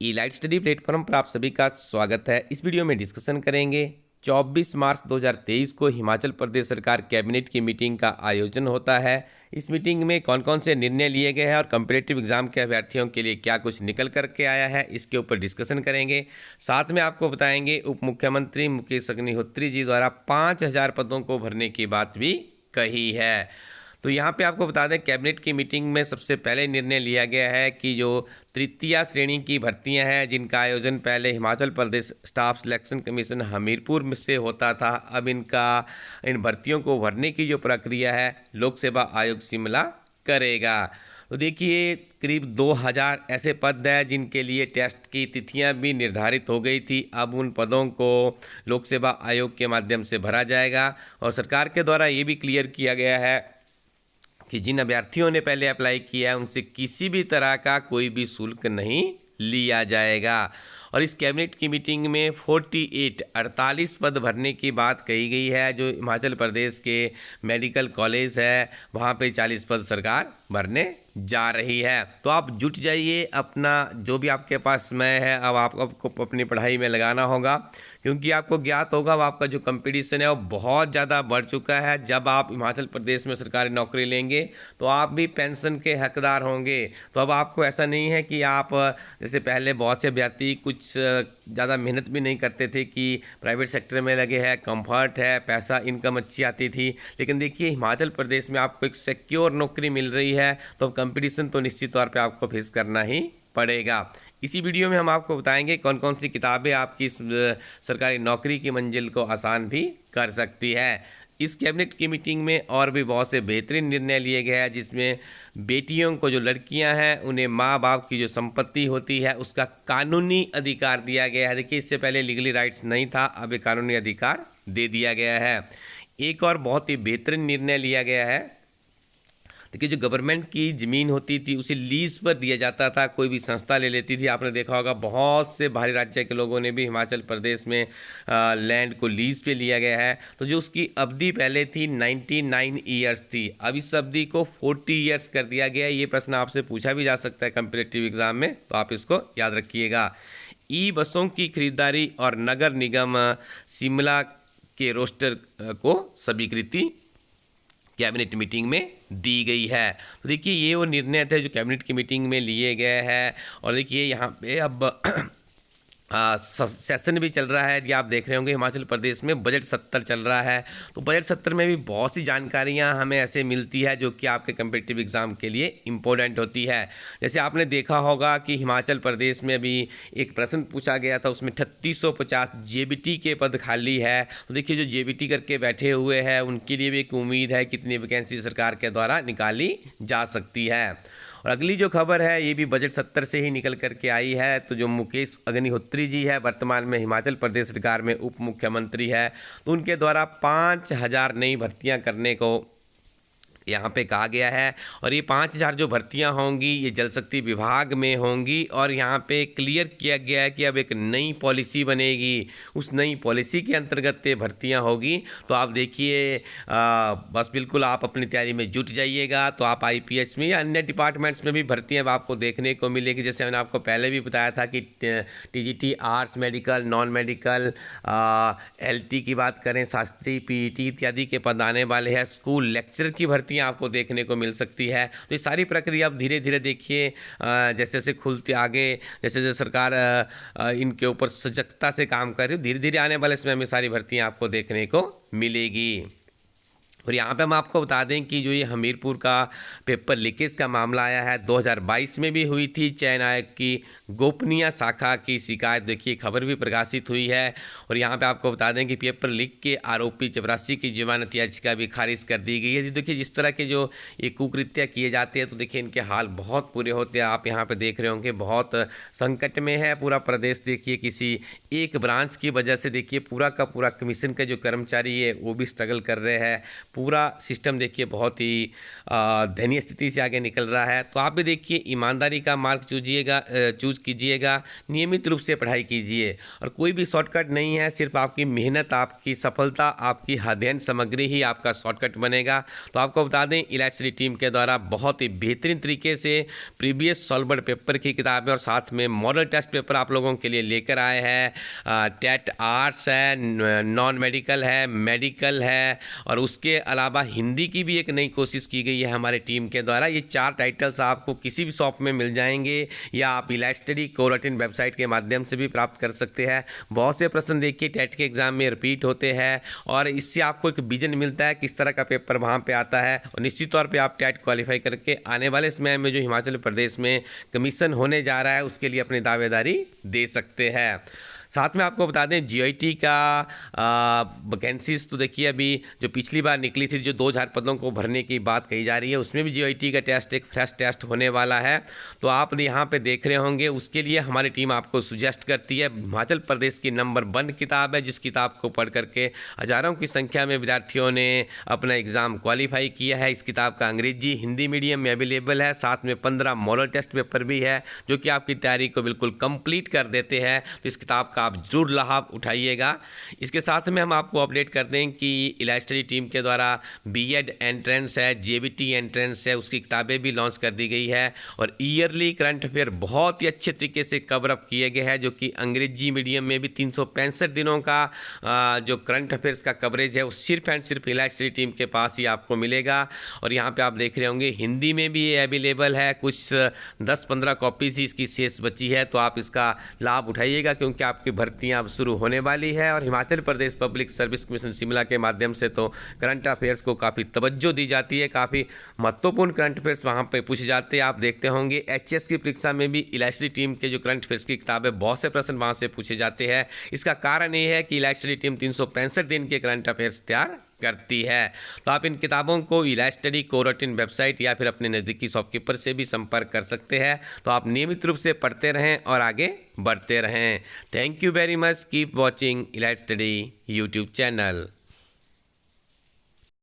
ई light study platform पर आप सभी का स्वागत है। इस वीडियो में डिस्कशन करेंगे 24 मार्च 2023 को हिमाचल प्रदेश सरकार कैबिनेट की मीटिंग का आयोजन होता है। इस मीटिंग में कौन कौन से निर्णय लिए गए हैं और कम्पिटिटिव एग्जाम के अभ्यर्थियों के लिए क्या कुछ निकल करके आया है, इसके ऊपर डिस्कशन करेंगे। साथ में आपको बताएंगे उप मुख्यमंत्री मुकेश अग्निहोत्री जी द्वारा 5000 पदों को भरने की बात भी कही है। तो यहाँ पे आपको बता दें, कैबिनेट की मीटिंग में सबसे पहले निर्णय लिया गया है कि जो तृतीय श्रेणी की भर्तियां हैं, जिनका आयोजन पहले Himachal Pradesh staff selection commission Hamirpur में से होता था, अब इन भर्तियों को भरने की जो प्रक्रिया है लोक सेवा आयोग शिमला करेगा। तो देखिए, करीब 2000 ऐसे पद हैं जिनके लिए टेस्ट की तिथियां भी निर्धारित हो गई थी। अब उन पदों को लोक सेवा आयोग के माध्यम से भरा जाएगा और सरकार के द्वारा ये भी क्लियर किया गया है कि जिन अभ्यर्थियों ने पहले अप्लाई किया है उनसे किसी भी तरह का कोई भी शुल्क नहीं लिया जाएगा। और इस कैबिनेट की मीटिंग में 48 पद भरने की बात कही गई है। जो हिमाचल प्रदेश के मेडिकल कॉलेज है वहाँ पे 40 पद सरकार भरने जा रही है। तो आप जुट जाइए, अपना जो भी आपके पास समय है अब आपको अपनी पढ़ाई में लगाना होगा, क्योंकि आपको ज्ञात होगा आपका जो कंपटीशन है वो बहुत ज़्यादा बढ़ चुका है। जब आप हिमाचल प्रदेश में सरकारी नौकरी लेंगे तो आप भी पेंशन के हकदार होंगे। तो अब आपको ऐसा नहीं है कि आप जैसे पहले बहुत से अभ्यर्थी कुछ ज़्यादा मेहनत भी नहीं करते थे कि प्राइवेट सेक्टर में लगे हैं, कंफर्ट है, पैसा इनकम अच्छी आती थी। लेकिन देखिए, हिमाचल प्रदेश में आपको एक सिक्योर नौकरी मिल रही है, तो कंपटीशन तो निश्चित तौर पे आपको फेस करना ही पड़ेगा। इसी वीडियो में हम आपको बताएंगे कौन कौन सी किताबें आपकी इस सरकारी नौकरी की मंजिल को आसान भी कर सकती है। इस कैबिनेट की मीटिंग में और भी बहुत से बेहतरीन निर्णय लिए गए हैं, जिसमें बेटियों को, जो लड़कियां हैं, उन्हें माँ बाप की जो संपत्ति होती है उसका कानूनी अधिकार दिया गया है। देखिए, इससे पहले लीगली राइट्स नहीं था, अब एक कानूनी अधिकार दे दिया गया है। एक और बहुत ही बेहतरीन निर्णय लिया गया है। देखिए, जो गवर्नमेंट की ज़मीन होती थी उसे लीज पर दिया जाता था, कोई भी संस्था ले लेती थी। आपने देखा होगा बहुत से बाहरी राज्य के लोगों ने भी हिमाचल प्रदेश में लैंड को लीज पे लिया गया है। तो जो उसकी अवधि पहले थी 99 ईयर्स थी, अब इस अवधि को 40 ईयर्स कर दिया गया है। ये प्रश्न आपसे पूछा भी जा सकता है कम्पिटिटिव एग्जाम में, तो आप इसको याद रखिएगा। ई बसों की खरीदारी और नगर निगम शिमला के रोस्टर को स्वीकृति कैबिनेट मीटिंग में दी गई है। तो देखिए, ये वो निर्णय थे जो कैबिनेट की मीटिंग में लिए गए हैं। और देखिए, यहाँ पे अब सेशन भी चल रहा है। ये आप देख रहे होंगे, हिमाचल प्रदेश में बजट सत्र चल रहा है। तो बजट सत्र में भी बहुत सी जानकारियां हमें ऐसे मिलती है जो कि आपके कम्पिटिटिव एग्जाम के लिए इम्पोर्टेंट होती है। जैसे आपने देखा होगा कि हिमाचल प्रदेश में अभी एक प्रश्न पूछा गया था, उसमें 3650 जेबीटी के पद खाली है। तो देखिए, जो जेबीटी करके बैठे हुए हैं उनके लिए भी एक उम्मीद है कितनी वैकेंसी सरकार के द्वारा निकाली जा सकती है। और अगली जो खबर है ये भी बजट सत्र से ही निकल करके आई है। तो जो मुकेश अग्निहोत्री जी है, वर्तमान में हिमाचल प्रदेश सरकार में उप मुख्यमंत्री है, तो उनके द्वारा 5000 नई भर्तियां करने को यहाँ पे कहा गया है। और ये 5000 जो भर्तियाँ होंगी ये जल शक्ति विभाग में होंगी। और यहाँ पे क्लियर किया गया है कि अब एक नई पॉलिसी बनेगी, उस नई पॉलिसी के अंतर्गत ये भर्तियाँ होगी। तो आप देखिए, बस बिल्कुल आप अपनी तैयारी में जुट जाइएगा। तो आप आईपीएस में या अन्य डिपार्टमेंट्स में भी भर्तियाँ आपको देखने को मिलेगी। जैसे मैंने आपको पहले भी बताया था कि TGT, arts, medical, non medical, LT की बात करें, शास्त्री, पीईटी इत्यादि के पद आने वाले हैं। स्कूल लेक्चरर की भर्ती आपको देखने को मिल सकती है। तो ये सारी प्रक्रिया अब धीरे धीरे देखिए जैसे जैसे खुलती आगे, जैसे जैसे सरकार इनके ऊपर सजगता से काम कर रही है, धीरे धीरे आने वाले समय में सारी भर्तियां आपको देखने को मिलेगी। और यहाँ पे हम आपको बता दें कि जो ये हमीरपुर का पेपर लीकेज का मामला आया है, 2022 में भी हुई थी। चयन आयोग की गोपनीय शाखा की शिकायत, देखिए खबर भी प्रकाशित हुई है। और यहाँ पे आपको बता दें कि पेपर लीक के आरोपी चपरासी की जमानत याचिका भी खारिज कर दी गई है। देखिए, जिस तरह के जो ये कुकृत्य किए जाते हैं तो देखिए इनके हाल बहुत बुरे होते हैं। आप यहाँ पर देख रहे होंगे, बहुत संकट में है पूरा प्रदेश। देखिए, किसी एक ब्रांच की वजह से देखिए पूरा का पूरा कमीशन के जो कर्मचारी है वो भी स्ट्रगल कर रहे हैं। पूरा सिस्टम देखिए बहुत ही दयनीय स्थिति से आगे निकल रहा है। तो आप भी देखिए ईमानदारी का मार्ग चूज़ कीजिएगा, नियमित रूप से पढ़ाई कीजिए और कोई भी शॉर्टकट नहीं है, सिर्फ आपकी मेहनत, आपकी सफलता, आपकी अध्ययन सामग्री ही आपका शॉर्टकट बनेगा। तो आपको बता दें इलाइट स्टडी टीम के द्वारा बहुत ही बेहतरीन तरीके से प्रीवियस सॉल्वर पेपर की किताबें और साथ में मॉडल टेस्ट पेपर आप लोगों के लिए लेकर आए हैं। टेट आर्ट्स है, नॉन मेडिकल है, मेडिकल है और उसके अलावा हिंदी की भी एक नई कोशिश की गई है हमारे टीम के द्वारा। ये 4 टाइटल्स आपको किसी भी शॉप में मिल जाएंगे या आप इलाइट स्टडी कोरटिन वेबसाइट के माध्यम से भी प्राप्त कर सकते हैं। बहुत से प्रश्न देखिए टेट के एग्जाम में रिपीट होते हैं और इससे आपको एक विजन मिलता है किस तरह का पेपर वहाँ पे आता है और निश्चित तौर पे आप टेट क्वालिफाई करके आने वाले समय में जो हिमाचल प्रदेश में कमीशन होने जा रहा है उसके लिए अपनी दावेदारी दे सकते हैं। साथ में आपको बता दें जीआईटी का वैकेंसीज तो देखिए अभी जो पिछली बार निकली थी, जो 2000 पदों को भरने की बात कही जा रही है, उसमें भी जीआईटी का टेस्ट एक फ्रेश टेस्ट होने वाला है। तो आप यहाँ पे देख रहे होंगे, उसके लिए हमारी टीम आपको सुजेस्ट करती है। हिमाचल प्रदेश की नंबर 1 किताब है, जिस किताब को पढ़ करके हज़ारों की संख्या में विद्यार्थियों ने अपना एग्ज़ाम क्वालिफाई किया है। इस किताब का अंग्रेजी हिंदी मीडियम में अवेलेबल है, साथ में 15 मॉडल टेस्ट पेपर भी है जो कि आपकी तैयारी को बिल्कुल कंप्लीट कर देते हैं। तो इस किताब का आप जरूर लाभ उठाइएगा। इसके साथ में हम आपको अपडेट कर दें कि इलाइट स्टडी टीम के द्वारा बीएड एंट्रेंस है, जेबीटी एंट्रेंस है, उसकी किताबें भी लॉन्च कर दी गई है और ईयरली करंट अफेयर बहुत ही अच्छे तरीके से कवर अप किए गए हैं, जो कि अंग्रेजी मीडियम में भी 365 दिनों का जो करंट अफेयर्स का कवरेज है वो सिर्फ एंड सिर्फ इलाइट स्टडी टीम के पास ही आपको मिलेगा। और यहाँ पे आप देख रहे होंगे हिंदी में भी ये अवेलेबल है, कुछ 10-15 कॉपीज ही इसकी शेष बची है। तो आप इसका लाभ उठाइएगा क्योंकि आपकी भर्तियां अब शुरू होने वाली है और Himachal Pradesh public service commission Shimla के माध्यम से तो करंट अफेयर्स को काफ़ी तवज्जो दी जाती है, काफ़ी महत्वपूर्ण करंट अफेयर्स वहाँ पे पूछे जाते हैं। आप देखते होंगे एचएस की परीक्षा में भी इलाइट स्टडी टीम के जो करंट अफेयर्स की किताबें बहुत से प्रश्न वहाँ से पूछे जाते हैं। इसका कारण ये है कि इलाइट स्टडी टीम 365 दिन के करंट अफेयर्स तैयार करती है। तो आप इन किताबों को इलाइट स्टडी कोरटिन वेबसाइट या फिर अपने नज़दीकी शॉपकीपर से भी संपर्क कर सकते हैं। तो आप नियमित रूप से पढ़ते रहें और आगे बढ़ते रहें। Thank you very much, keep watching elite study YouTube channel.